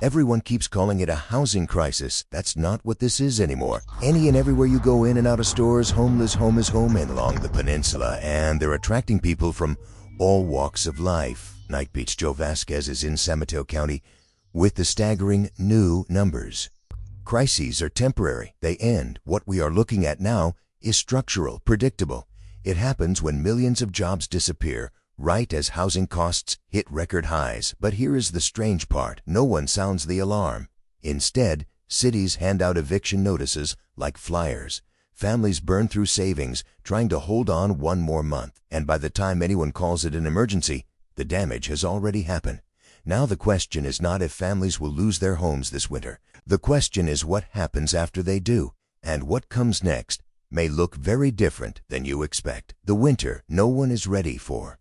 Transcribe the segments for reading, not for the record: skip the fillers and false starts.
Everyone keeps calling it a housing crisis. That's not what this is anymore. Any and everywhere you go in and out of stores, homeless home is home and along the peninsula, and they're attracting people from all walks of life. Night Beach Joe Vasquez is in San Mateo County with the staggering new numbers. Crises are temporary. They end. What we are looking at now is structural, predictable. It happens when millions of jobs disappear, right as housing costs hit record highs. But here is the strange part. No one sounds the alarm. Instead, cities hand out eviction notices like flyers. Families burn through savings, trying to hold on one more month. And by the time anyone calls it an emergency, the damage has already happened. Now the question is not if families will lose their homes this winter. The question is what happens after they do. And what comes next may look very different than you expect. The winter no one is ready for.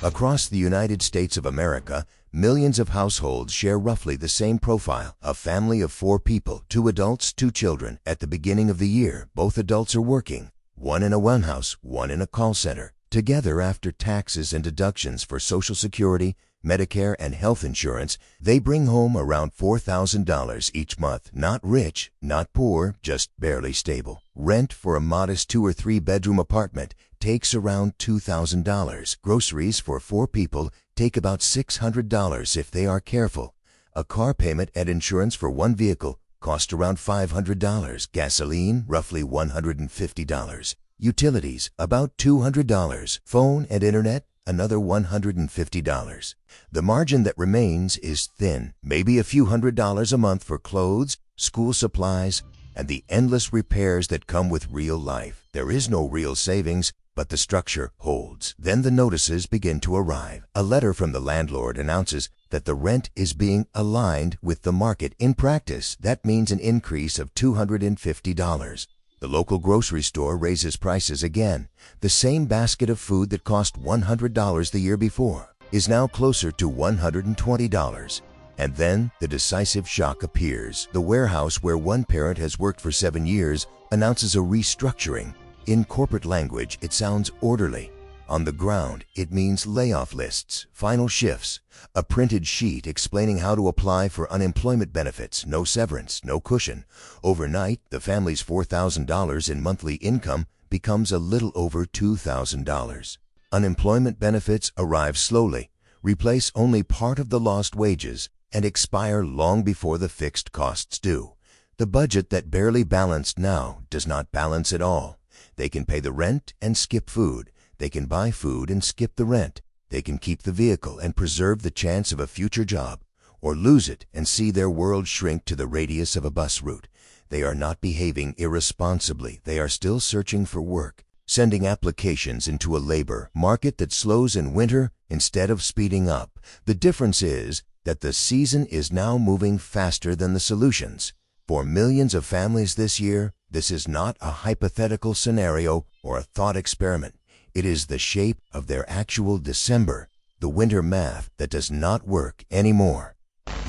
Across the United States of America, millions of households share roughly the same profile. A family of 4 people, 2 adults, 2 children. At the beginning of the year, both adults are working. One in a warehouse, one in a call center. Together, after taxes and deductions for Social Security, Medicare, and health insurance, they bring home around $4,000 each month. Not rich, not poor, just barely stable. Rent for a modest 2 or 3 bedroom apartment takes around $2,000. Groceries for 4 people take about $600 if they are careful. A car payment and insurance for 1 vehicle cost around $500. Gasoline, roughly $150. Utilities, about $200. Phone and internet, another $150. The margin that remains is thin, maybe a few $100s a month for clothes, school supplies, and the endless repairs that come with real life. There is no real savings, but the structure holds. Then the notices begin to arrive. A letter from the landlord announces that the rent is being aligned with the market. In practice, that means an increase of $250. The local grocery store raises prices again. The same basket of food that cost $100 the year before is now closer to $120. And then the decisive shock appears. The warehouse where one parent has worked for 7 years announces a restructuring. In corporate language, it sounds orderly. On the ground, it means layoff lists, final shifts, a printed sheet explaining how to apply for unemployment benefits, no severance, no cushion. Overnight, the family's $4,000 in monthly income becomes a little over $2,000. Unemployment benefits arrive slowly, replace only part of the lost wages, and expire long before the fixed costs do. The budget that barely balanced now does not balance at all. They can pay the rent and skip food. They can buy food and skip the rent. They can keep the vehicle and preserve the chance of a future job, or lose it and see their world shrink to the radius of a bus route. They are not behaving irresponsibly. They are still searching for work, sending applications into a labor market that slows in winter instead of speeding up. The difference is that the season is now moving faster than the solutions. For millions of families this year, this is not a hypothetical scenario or a thought experiment. It is the shape of their actual December, the winter math that does not work anymore.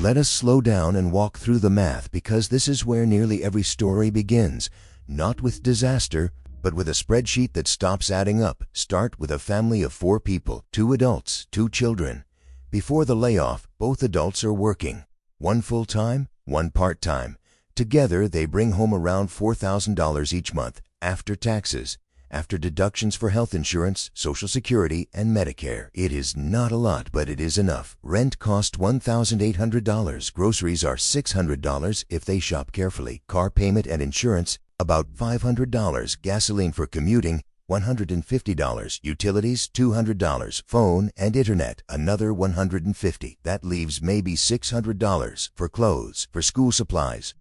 Let us slow down and walk through the math, because this is where nearly every story begins, not with disaster, but with a spreadsheet that stops adding up. Start with a family of 4 people, 2 adults, 2 children. Before the layoff, both adults are working, 1 full-time, 1 part-time. Together, they bring home around $4,000 each month after taxes, after deductions for health insurance, Social Security, and Medicare. It is not a lot, but it is enough. Rent costs $1,800. Groceries are $600 if they shop carefully. Car payment and insurance, about $500. Gasoline for commuting, $150. Utilities, $200. Phone and internet, another $150. That leaves maybe $600 for clothes, for school supplies,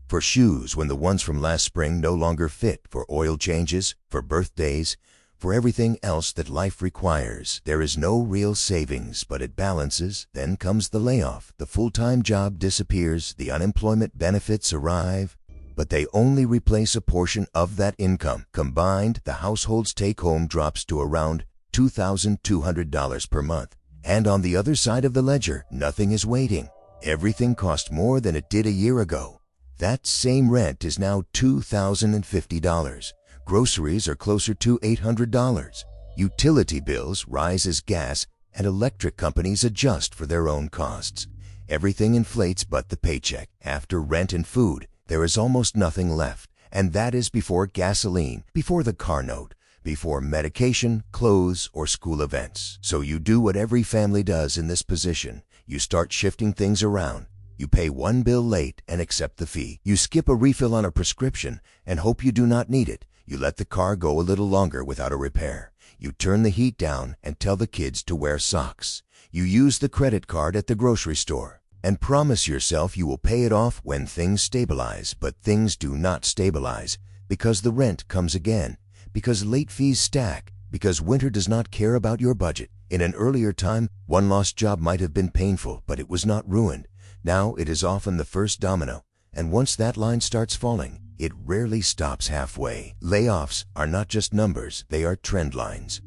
for shoes when the ones from last spring no longer fit, for oil changes, for birthdays, for everything else that life requires. There is no real savings, but it balances. Then comes the layoff. The full-time job disappears. The unemployment benefits arrive, but they only replace a portion of that income. Combined, the household's take-home drops to around $2,200 per month. And on the other side of the ledger, nothing is waiting. Everything costs more than it did a year ago. That same rent is now $2,050. Groceries are closer to $800. Utility bills rise as gas and electric companies adjust for their own costs. Everything inflates but the paycheck. After rent and food, there is almost nothing left. And that is before gasoline, before the car note, before medication, clothes, or school events. So you do what every family does in this position. You start shifting things around. You pay one bill late and accept the fee. You skip a refill on a prescription and hope you do not need it. You let the car go a little longer without a repair. You turn the heat down and tell the kids to wear socks. You use the credit card at the grocery store and promise yourself you will pay it off when things stabilize. But things do not stabilize because the rent comes again, because late fees stack, because winter does not care about your budget. In an earlier time, one lost job might have been painful, but it was not ruined. Now it is often the first domino, and once that line starts falling, it rarely stops halfway. Layoffs are not just numbers, they are trend lines.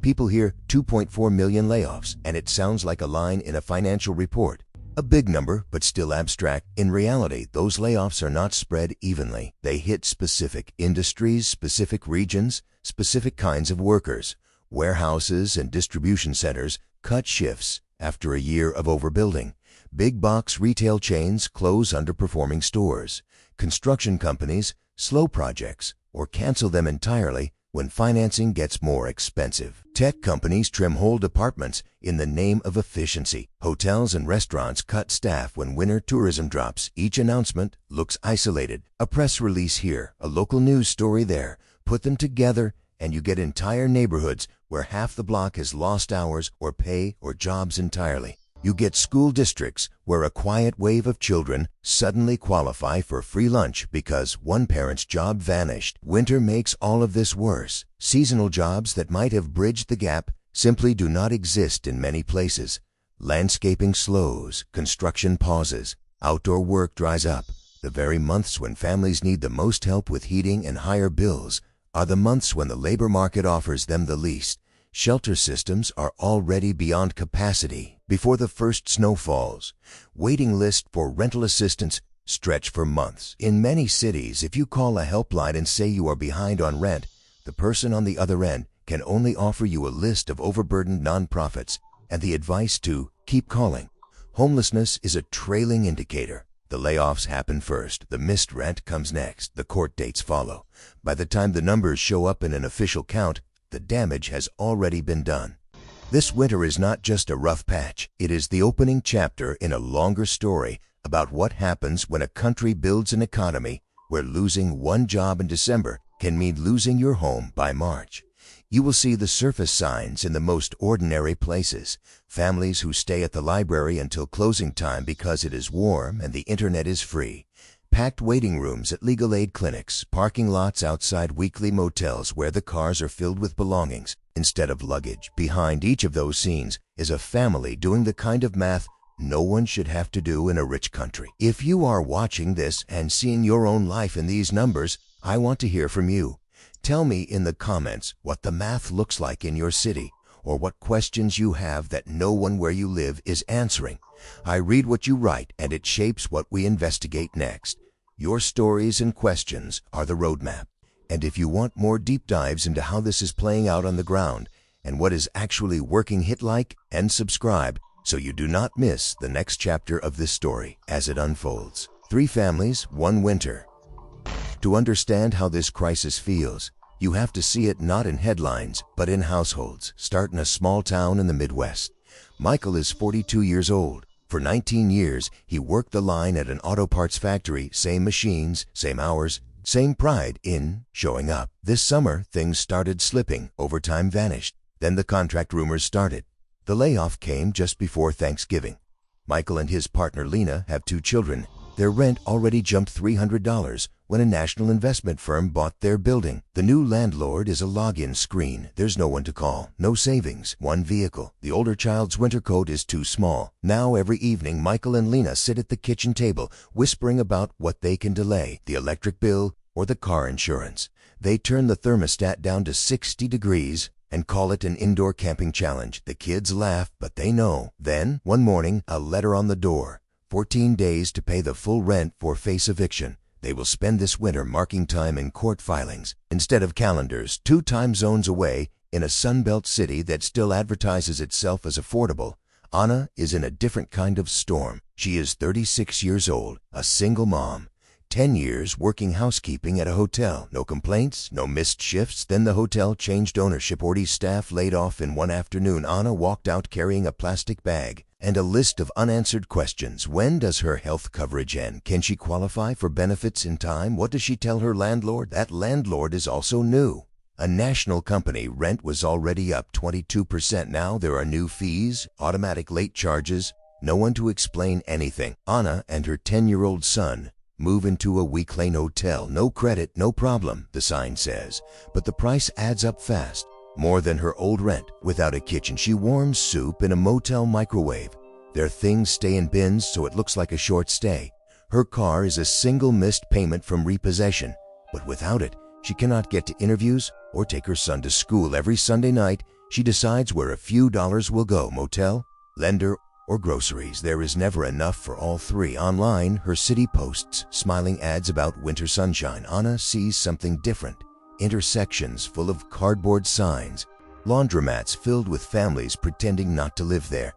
People hear 2.4 million layoffs, and it sounds like a line in a financial report. A big number, but still abstract. In reality, those layoffs are not spread evenly. They hit specific industries, specific regions, specific kinds of workers. Warehouses and distribution centers cut shifts after a year of overbuilding. Big box retail chains close underperforming stores. Construction companies slow projects or cancel them entirely when financing gets more expensive. Tech companies trim whole departments in the name of efficiency. Hotels and restaurants cut staff when winter tourism drops. Each announcement looks isolated. A press release here, a local news story there. Put them together and you get entire neighborhoods where half the block has lost hours or pay or jobs entirely. You get school districts where a quiet wave of children suddenly qualify for free lunch because one parent's job vanished. Winter makes all of this worse. Seasonal jobs that might have bridged the gap simply do not exist in many places. Landscaping slows, construction pauses, outdoor work dries up. The very months when families need the most help with heating and higher bills are the months when the labor market offers them the least. Shelter systems are already beyond capacity before the first snow falls. Waiting lists for rental assistance stretch for months. In many cities, if you call a helpline and say you are behind on rent, the person on the other end can only offer you a list of overburdened nonprofits and the advice to keep calling. Homelessness is a trailing indicator. The layoffs happen first. The missed rent comes next. The court dates follow. By the time the numbers show up in an official count, the damage has already been done. This winter is not just a rough patch. It is the opening chapter in a longer story about what happens when a country builds an economy where losing one job in December can mean losing your home by March. You will see the surface signs in the most ordinary places. Families who stay at the library until closing time because it is warm and the internet is free. Packed waiting rooms at legal aid clinics, parking lots outside weekly motels where the cars are filled with belongings instead of luggage. Behind each of those scenes is a family doing the kind of math no one should have to do in a rich country. If you are watching this and seeing your own life in these numbers, I want to hear from you. Tell me in the comments what the math looks like in your city, or what questions you have that no one where you live is answering. I read what you write, and it shapes what we investigate next. Your stories and questions are the roadmap. And if you want more deep dives into how this is playing out on the ground and what is actually working, hit like and subscribe so you do not miss the next chapter of this story as it unfolds. 3 families, 1 winter. To understand how this crisis feels, you have to see it not in headlines, but in households. Start in a small town in the Midwest. Michael is 42 years old. For 19 years, he worked the line at an auto parts factory, same machines, same hours, same pride in showing up. This summer, things started slipping, overtime vanished. Then the contract rumors started. The layoff came just before Thanksgiving. Michael and his partner Lena have 2 children. Their rent already jumped $300 when a national investment firm bought their building. The new landlord is a login screen. There's no one to call, no savings, 1 vehicle. The older child's winter coat is too small. Now every evening, Michael and Lena sit at the kitchen table, whispering about what they can delay, the electric bill or the car insurance. They turn the thermostat down to 60 degrees and call it an indoor camping challenge. The kids laugh, but they know. Then, one morning, a letter on the door. 14 days to pay the full rent or face eviction. They will spend this winter marking time in court filings instead of calendars, 2 time zones away in a Sunbelt city that still advertises itself as affordable. Anna is in a different kind of storm. She is 36 years old, a single mom, 10 years working housekeeping at a hotel. No complaints, no missed shifts. Then the hotel changed ownership. 40 staff laid off in one afternoon. Anna walked out carrying a plastic bag and a list of unanswered questions. When does her health coverage end? Can she qualify for benefits in time? What does she tell her landlord? That landlord is also new. A national company. Rent was already up 22%. Now there are new fees, automatic late charges, no one to explain anything. Anna and her 10-year-old son move into a weak lane hotel. No credit, no problem, the sign says. But the price adds up fast. More than her old rent. Without a kitchen, she warms soup in a motel microwave. Their things stay in bins so it looks like a short stay. Her car is a single missed payment from repossession. But without it, she cannot get to interviews or take her son to school. Every Sunday night, she decides where a few dollars will go: motel, lender, or groceries. There is never enough for all three. Online, her city posts smiling ads about winter sunshine. Anna sees something different. Intersections full of cardboard signs, laundromats filled with families pretending not to live there.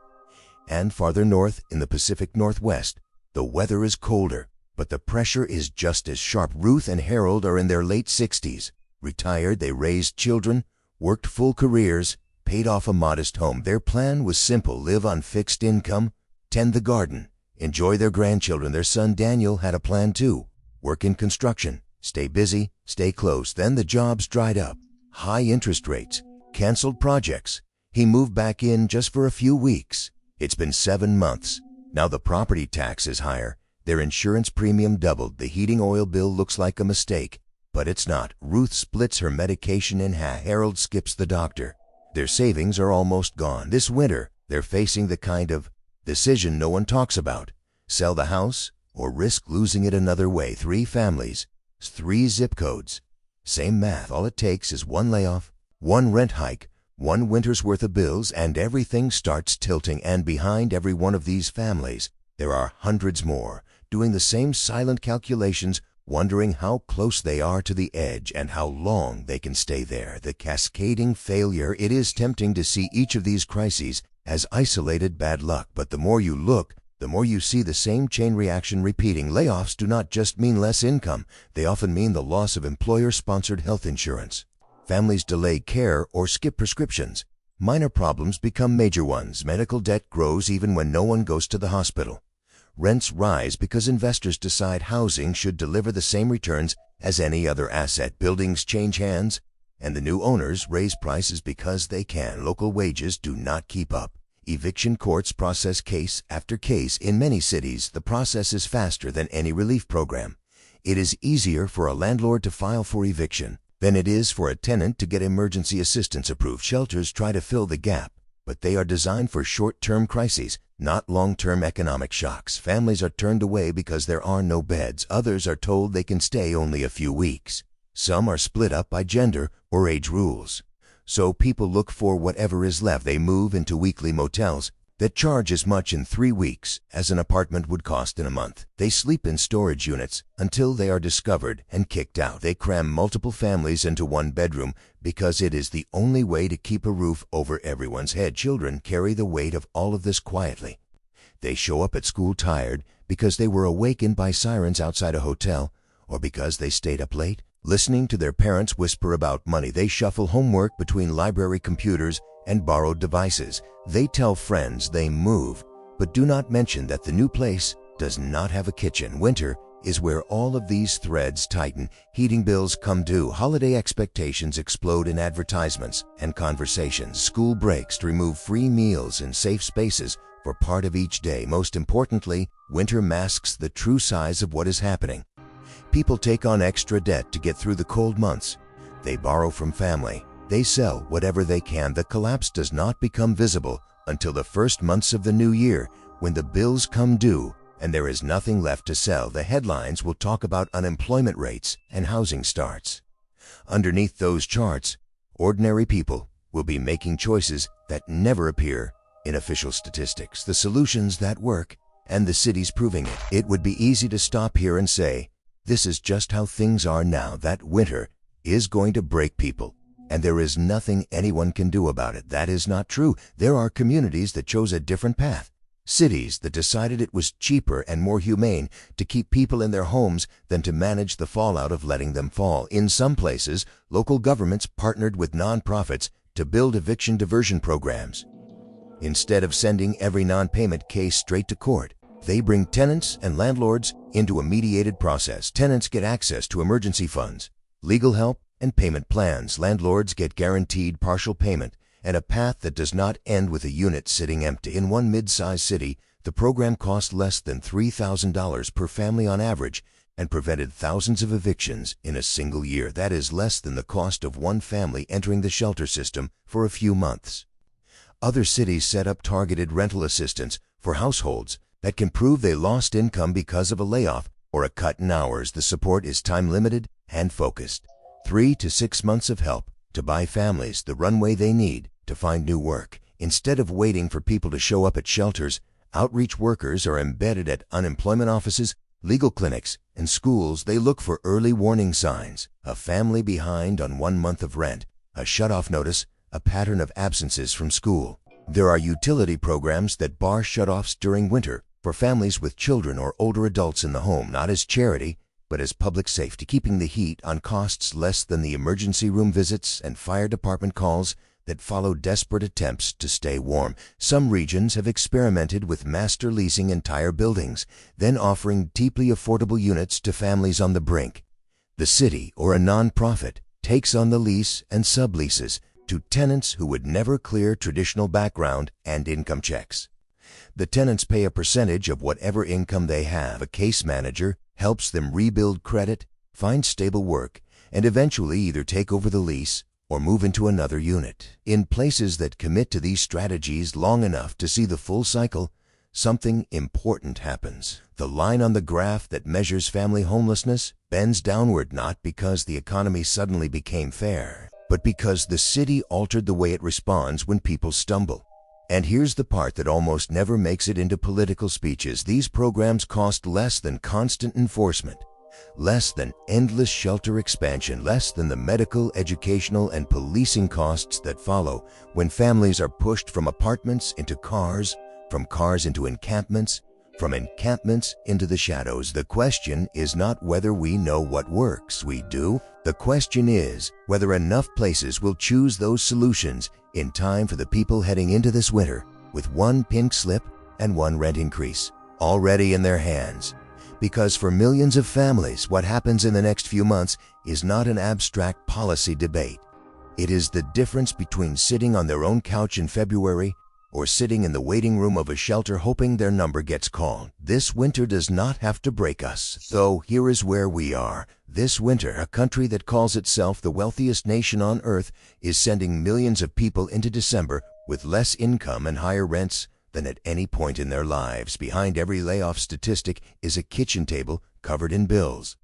And farther north, in the Pacific Northwest, the weather is colder, but the pressure is just as sharp. Ruth and Harold are in their late 60s. Retired, they raised children, worked full careers, paid off a modest home. Their plan was simple: live on fixed income, tend the garden, enjoy their grandchildren. Their son Daniel had a plan too: work in construction, stay busy, stay close. Then the jobs dried up. High interest rates, canceled projects. He moved back in just for a few weeks. It's been 7 months. Now the property tax is higher. Their insurance premium doubled. The heating oil bill looks like a mistake, but it's not. Ruth splits her medication in half. Harold skips the doctor. Their savings are almost gone. This winter, they're facing the kind of decision no one talks about: sell the house or risk losing it another way. 3 families, 3 zip codes. Same math. All it takes is one layoff, one rent hike, one winter's worth of bills, and everything starts tilting. And behind every one of these families, there are hundreds more, doing the same silent calculations, wondering how close they are to the edge and how long they can stay there. The cascading failure. It is tempting to see each of these crises as isolated bad luck, but the more you look, the more you see the same chain reaction repeating. Layoffs do not just mean less income. They often mean the loss of employer-sponsored health insurance. Families delay care or skip prescriptions. Minor problems become major ones. Medical debt grows even when no one goes to the hospital. Rents rise because investors decide housing should deliver the same returns as any other asset. Buildings change hands, and the new owners raise prices because they can. Local wages do not keep up. Eviction courts process case after case. In many cities, the process is faster than any relief program. It is easier for a landlord to file for eviction than it is for a tenant to get emergency assistance approved. Shelters try to fill the gap, but they are designed for short-term crises, not long-term economic shocks. Families are turned away because there are no beds. Others are told they can stay only a few weeks. Some are split up by gender or age rules. So people look for whatever is left. They move into weekly motels that charge as much in 3 weeks as an apartment would cost in a month. They sleep in storage units until they are discovered and kicked out. They cram multiple families into one bedroom because it is the only way to keep a roof over everyone's head. Children carry the weight of all of this quietly. They show up at school tired because they were awakened by sirens outside a hotel, or because they stayed up late listening to their parents whisper about money. They shuffle homework between library computers and borrowed devices. They tell friends they moved, but do not mention that the new place does not have a kitchen. Winter is where all of these threads tighten. Heating bills come due. Holiday expectations explode in advertisements and conversations. School breaks to remove free meals and safe spaces for part of each day. Most importantly, winter masks the true size of what is happening. People take on extra debt to get through the cold months. They borrow from family. They sell whatever they can. The collapse does not become visible until the first months of the new year, when the bills come due and there is nothing left to sell. The headlines will talk about unemployment rates and housing starts. Underneath those charts, ordinary people will be making choices that never appear in official statistics. The solutions that work, and the city's proving it. It would be easy to stop here and say, this is just how things are now. That winter is going to break people and there is nothing anyone can do about it. That is not true. There are communities that chose a different path. Cities that decided it was cheaper and more humane to keep people in their homes than to manage the fallout of letting them fall. In some places, local governments partnered with nonprofits to build eviction diversion programs. Instead of sending every non-payment case straight to court, they bring tenants and landlords into a mediated process. Tenants get access to emergency funds, legal help, and payment plans. Landlords get guaranteed partial payment and a path that does not end with a unit sitting empty. In one mid-sized city, the program cost less than $3,000 per family on average and prevented thousands of evictions in a single year. That is less than the cost of one family entering the shelter system for a few months. Other cities set up targeted rental assistance for households that can prove they lost income because of a layoff or a cut in hours. The support is time-limited and focused. 3 to 6 months of help to buy families the runway they need to find new work. Instead of waiting for people to show up at shelters, outreach workers are embedded at unemployment offices, legal clinics, and schools. They look for early warning signs: a family behind on 1 month of rent, a shut-off notice, a pattern of absences from school. There are utility programs that bar shutoffs during winter for families with children or older adults in the home, not as charity, but as public safety, keeping the heat on costs less than the emergency room visits and fire department calls that follow desperate attempts to stay warm. Some regions have experimented with master leasing entire buildings, then offering deeply affordable units to families on the brink. The city or a nonprofit takes on the lease and subleases to tenants who would never clear traditional background and income checks. The tenants pay a percentage of whatever income they have. A case manager helps them rebuild credit, find stable work, and eventually either take over the lease or move into another unit. In places that commit to these strategies long enough to see the full cycle, something important happens. The line on the graph that measures family homelessness bends downward, not because the economy suddenly became fair, but because the city altered the way it responds when people stumble. And here's the part that almost never makes it into political speeches. These programs cost less than constant enforcement, less than endless shelter expansion, less than the medical, educational, and policing costs that follow when families are pushed from apartments into cars, from cars into encampments, from encampments into the shadows. The question is not whether we know what works. We do. The question is whether enough places will choose those solutions in time for the people heading into this winter with one pink slip and one rent increase already in their hands. Because for millions of families, what happens in the next few months is not an abstract policy debate. It is the difference between sitting on their own couch in February or sitting in the waiting room of a shelter hoping their number gets called. This winter does not have to break us, though here is where we are. This winter, a country that calls itself the wealthiest nation on earth is sending millions of people into December with less income and higher rents than at any point in their lives. Behind every layoff statistic is a kitchen table covered in bills.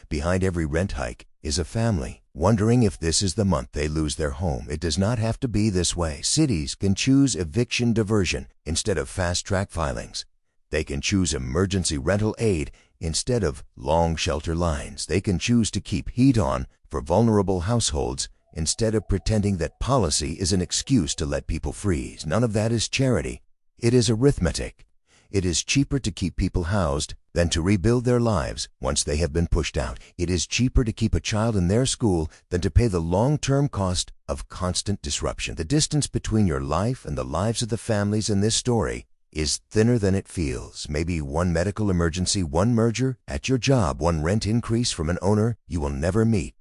Behind every rent hike is a family wondering if this is the month they lose their home. It does not have to be this way. Cities can choose eviction diversion instead of fast-track filings. They can choose emergency rental aid instead of long shelter lines. They can choose to keep heat on for vulnerable households instead of pretending that policy is an excuse to let people freeze. None of that is charity. It is arithmetic. It is cheaper to keep people housed than to rebuild their lives once they have been pushed out. It is cheaper to keep a child in their school than to pay the long-term cost of constant disruption. The distance between your life and the lives of the families in this story is thinner than it feels. Maybe one medical emergency, one merger at your job, one rent increase from an owner you will never meet.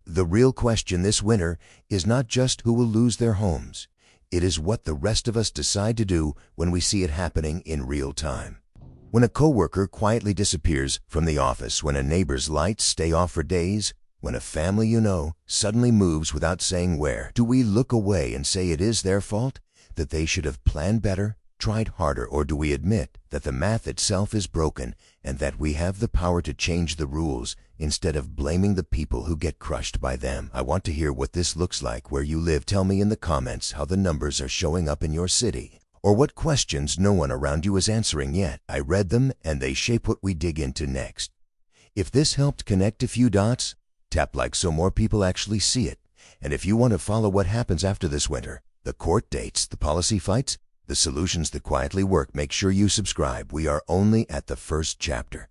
The real question this winter is not just who will lose their homes. It is what the rest of us decide to do when we see it happening in real time. When a coworker quietly disappears from the office, when a neighbor's lights stay off for days, when a family you know suddenly moves without saying where, do we look away and say it is their fault, that they should have planned better, tried harder, or do we admit that the math itself is broken and that we have the power to change the rules instead of blaming the people who get crushed by them? I want to hear what this looks like where you live. Tell me in the comments how the numbers are showing up in your city, or what questions no one around you is answering yet. I read them and they shape what we dig into next. If this helped connect a few dots, tap like so more people actually see it. And if you want to follow what happens after this winter, the court dates, the policy fights, the solutions that quietly work, make sure you subscribe. We are only at the first chapter.